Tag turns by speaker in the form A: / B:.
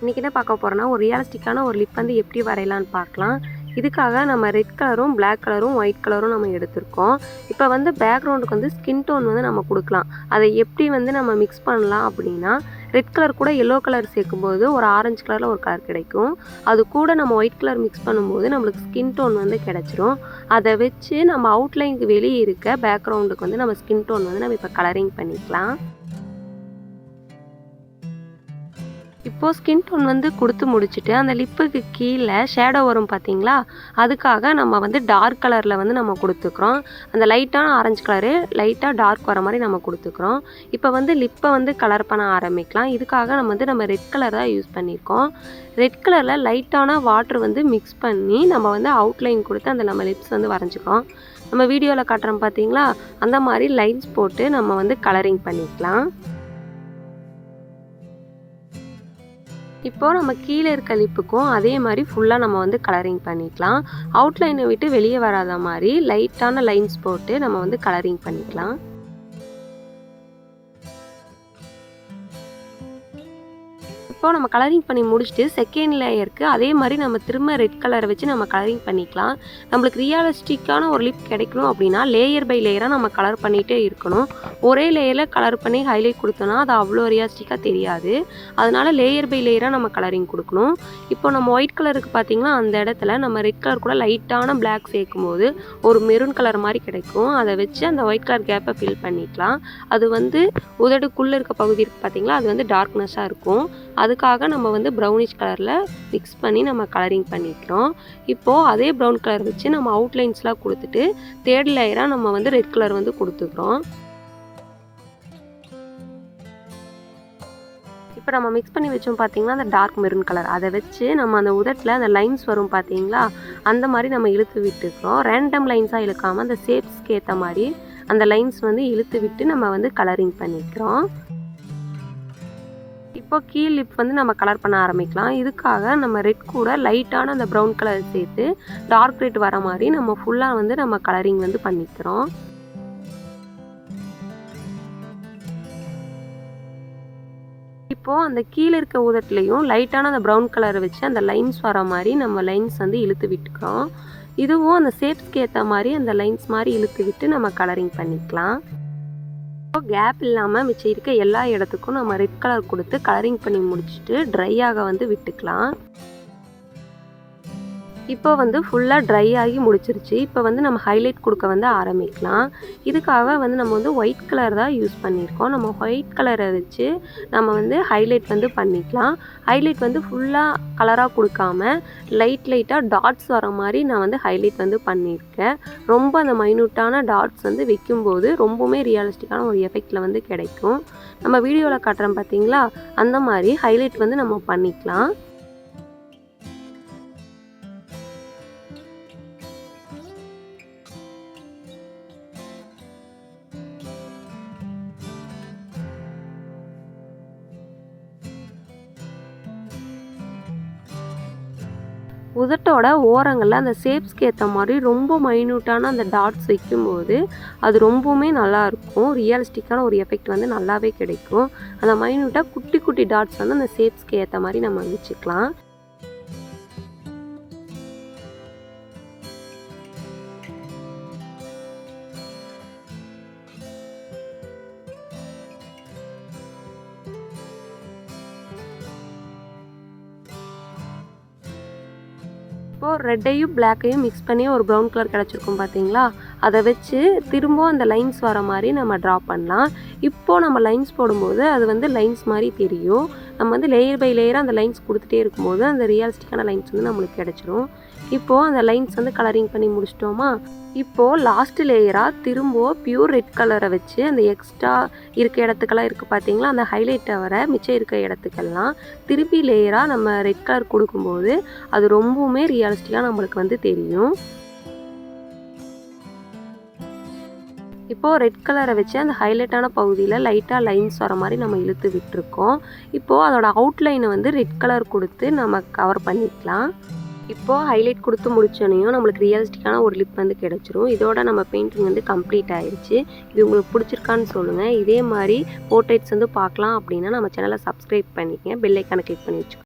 A: இன்றைக்கி என்ன பார்க்க போகிறோன்னா ஒரு ரியலிஸ்டிக்கான ஒரு லிப் வந்து எப்படி வரையலான்னு பார்க்கலாம். இதுக்காக நம்ம ரெட் கலரும் பிளாக் கலரும் ஒயிட் கலரும் நம்ம எடுத்திருக்கோம். இப்போ வந்து பேக்ரவுண்டுக்கு வந்து ஸ்கின் டோன் வந்து நம்ம கொடுக்கலாம். அதை எப்படி வந்து நம்ம மிக்ஸ் பண்ணலாம் அப்படின்னா, ரெட் கலர் கூட எல்லோ கலர் சேர்க்கும்போது ஒரு ஆரஞ்சு கலரில் ஒரு கலர் கிடைக்கும். அது கூட நம்ம ஒயிட் கலர் மிக்ஸ் பண்ணும்போது நம்மளுக்கு ஸ்கின் டோன் வந்து கிடச்சிரும். அதை வச்சு நம்ம அவுட்லைனுக்கு வெளியே இருக்க பேக்ரவுண்டுக்கு வந்து நம்ம ஸ்கின் டோன் வந்து நம்ம இப்போ கலரிங் பண்ணிக்கலாம். இப்போது ஸ்கின் டோன் வந்து கொடுத்து முடிச்சுட்டு அந்த லிப்புக்கு கீழே ஷேடோ வரும் பார்த்தீங்களா, அதுக்காக நம்ம வந்து டார்க் கலரில் வந்து நம்ம கொடுத்துக்கிறோம். அந்த லைட்டான ஆரஞ்சு கலரு லைட்டாக டார்க் வர மாதிரி நம்ம கொடுத்துக்கிறோம். இப்போ வந்து லிப்பை வந்து கலர் பண்ண ஆரம்பிக்கலாம். இதுக்காக நம்ம ரெட் கலர் தான் யூஸ் பண்ணியிருக்கோம். ரெட் கலரில் லைட்டான வாட்டர் வந்து மிக்ஸ் பண்ணி நம்ம வந்து அவுட்லைன் கொடுத்து அந்த நம்ம லிப்ஸ் வந்து வரைஞ்சிக்கிறோம். நம்ம வீடியோவில் காட்டுறோம் பார்த்தீங்களா, அந்த மாதிரி லைன்ஸ் போட்டு நம்ம வந்து கலரிங் பண்ணிக்கலாம். இப்போது நம்ம கீழே இருக்க லிப்புக்கும் அதே மாதிரி ஃபுல்லாக நம்ம வந்து கலரிங் பண்ணிக்கலாம். அவுட்லைனை விட்டு வெளியே வராத மாதிரி லைட்டான லைன்ஸ் போட்டு நம்ம வந்து கலரிங் பண்ணிக்கலாம். இப்போ நம்ம கலரிங் பண்ணி முடிச்சுட்டு செகண்ட் லேயருக்கு அதே மாதிரி நம்ம திரும்ப ரெட் கலரை வச்சு நம்ம கலரிங் பண்ணிக்கலாம். நம்மளுக்கு ரியலிஸ்டிக்கான ஒரு லிப் கிடைக்கணும் அப்படின்னா லேயர் பை லேயராக நம்ம கலர் பண்ணிகிட்டே இருக்கணும். ஒரே லேயரில் கலர் பண்ணி ஹைலைட் கொடுத்தோன்னா அது அவ்வளோ ரியலிஸ்டிக்காக தெரியாது. அதனால் லேயர் பை லேயராக நம்ம கலரிங் கொடுக்கணும். இப்போ நம்ம ஒயிட் கலருக்கு பார்த்திங்கன்னா அந்த இடத்துல நம்ம ரெட் கலர் கூட லைட்டான பிளாக் சேர்க்கும்போது ஒரு மெரூன் கலர் மாதிரி கிடைக்கும். அதை வச்சு அந்த ஒயிட் கலர் கேப்பை ஃபில் பண்ணிக்கலாம். அது வந்து உதடுக்குள்ளே இருக்க பகுதி இருக்குது பார்த்திங்களா, அது வந்து டார்க்னஸாக இருக்கும். அதுக்காக நம்ம வந்து ப்ரௌனிஷ் கலரில் மிக்ஸ் பண்ணி நம்ம கலரிங் பண்ணிக்கிறோம். இப்போது அதே ப்ரௌன் கலர் வச்சு நம்ம அவுட்லைன்ஸ்லாம் கொடுத்துட்டு தேர்ட் லேயராக நம்ம வந்து ரெட் கலர் வந்து கொடுத்துக்கிறோம். இப்போ நம்ம மிக்ஸ் பண்ணி வச்சோம் பார்த்தீங்கன்னா அந்த டார்க் மெரூன் கலர், அதை வச்சு நம்ம அந்த உதட்டில் அந்த லைன்ஸ் வரும் பார்த்தீங்களா, அந்த மாதிரி நம்ம இழுத்து விட்டுக்கிறோம். ரேண்டம் லைன்ஸாக இழுக்காமல் அந்த ஷேப்ஸ்க்கு ஏற்ற மாதிரி அந்த லைன்ஸ் வந்து இழுத்து விட்டு நம்ம வந்து கலரிங் பண்ணிக்கிறோம். இப்போ கீழ் லிப் வந்து நம்ம கலர் பண்ண ஆரம்பிக்கலாம். இதுக்காக நம்ம ரெட் கூட லைட்டான அந்த ப்ரௌன் கலர் சேர்த்து டார்க் ரெட் வர மாதிரி நம்ம ஃபுல்லாக வந்து நம்ம கலரிங் வந்து பண்ணிக்கிறோம். இப்போது அந்த கீழே இருக்க உதட்டுலையும் லைட்டான அந்த ப்ரௌன் கலரை வச்சு அந்த லைன்ஸ் வர மாதிரி நம்ம லைன்ஸ் வந்து இழுத்து விட்டுக்கிறோம். இதுவும் அந்த ஷேப்ஸ்க்கு ஏற்ற மாதிரி அந்த லைன்ஸ் மாதிரி இழுத்து விட்டு நம்ம கலரிங் பண்ணிக்கலாம். கேப் இல்லாமல் மிச்சம் இருக்க எல்லா இடத்துக்கும் நம்ம ரெட் கலர் கொடுத்து கலரிங் பண்ணி முடிச்சுட்டு ட்ரை ஆக வந்து விட்டுக்கலாம். இப்போ வந்து ஃபுல்லாக ட்ரை ஆகி முடிச்சிருச்சு. இப்போ வந்து நம்ம ஹைலைட் கொடுக்க வந்து ஆரம்பிக்கலாம். இதுக்காக வந்து நம்ம வந்து ஒயிட் கலர் தான் யூஸ் பண்ணியிருக்கோம். நம்ம ஒயிட் கலரை வச்சு நம்ம வந்து ஹைலைட் வந்து பண்ணிக்கலாம். ஹைலைட் வந்து ஃபுல்லாக கலராக கொடுக்காம லைட்டாக டாட்ஸ் வர மாதிரி நான் வந்து ஹைலைட் வந்து பண்ணியிருக்கேன். ரொம்ப அந்த மைன்யூட்டான டாட்ஸ் வந்து வைக்கும்போது ரொம்பவுமே ரியலிஸ்டிக்கான ஒரு எஃபெக்டில் வந்து கிடைக்கும். நம்ம வீடியோவில் காட்டுறோம் பார்த்தீங்களா, அந்த மாதிரி ஹைலைட் வந்து நம்ம பண்ணிக்கலாம். உதட்டோட ஓரங்களில் அந்த ஷேப்ஸ்க்கு ஏற்ற மாதிரி ரொம்ப மைன்யூட்டான அந்த டாட்ஸ் வைக்கும்போது அது ரொம்பவுமே நல்லாயிருக்கும். ரியலிஸ்டிக்கான ஒரு எஃபெக்ட் வந்து நல்லாவே கிடைக்கும். அந்த மைன்யூட்டாக குட்டி குட்டி டாட்ஸ் வந்து அந்த ஷேப்ஸ்க்கு ஏற்ற மாதிரி நம்ம வச்சுக்கலாம். இப்போது ரெட்டையும் பிளாக்கையும் மிக்ஸ் பண்ணி ஒரு ப்ரௌன் கலர் கிடச்சிருக்கும் பார்த்தீங்களா, அதை வச்சு திரும்ப அந்த லைன்ஸ் வர மாதிரி நம்ம ட்ரா பண்ணலாம். இப்போது நம்ம லைன்ஸ் போடும்போது அது வந்து லைன்ஸ் மாதிரி தெரியும். நம்ம வந்து லேயர் பை லேயராக அந்த லைன்ஸ் கொடுத்துட்டே இருக்கும்போது அந்த ரியலிஸ்டிக்கான லைன்ஸ் வந்து நம்மளுக்கு கிடச்சிரும். இப்போது அந்த லைன்ஸ் வந்து கலரிங் பண்ணி முடிச்சிட்டோமா, இப்போது லாஸ்ட் லேயராக திரும்ப பியூர் ரெட் கலரை வச்சு அந்த எக்ஸ்ட்ரா இருக்க இடத்துக்கெல்லாம் இருக்குது பார்த்தீங்களா, அந்த ஹைலைட்டை வர மிச்சம் இருக்க இடத்துக்கெல்லாம் திருப்பி லேயராக நம்ம ரெட் கலர் கொடுக்கும்போது அது ரொம்பவுமே ரியலிஸ்டிக்காக நம்மளுக்கு வந்து தெரியும். இப்போது ரெட் கலரை வச்சு அந்த ஹைலைட்டான பகுதியில் லைட்டாக லைன்ஸ் வர மாதிரி நம்ம இழுத்து விட்டுருக்கோம். இப்போது அதோட அவுட்லைனை வந்து ரெட் கலர் கொடுத்து நம்ம கவர் பண்ணிக்கலாம். இப்போது ஹைலைட் கொடுத்து முடிச்சோனையும் நம்மளுக்கு ரியலிஸ்டிக்கான ஒரு லிப் வந்து கிடச்சிரும். இதோட நம்ம பெயிண்டிங் வந்து கம்ப்ளீட் ஆயிடுச்சு. இது உங்களுக்கு பிடிச்சிருக்கான்னு சொல்லுங்கள். இதே மாதிரி போர்ட்ரேட்ஸ் வந்து பார்க்கலாம் அப்படின்னா நம்ம சேனலை சப்ஸ்கிரைப் பண்ணிக்கங்க, பெல் ஐக்கானை கிளிக் பண்ணி வச்சுக்கோங்க.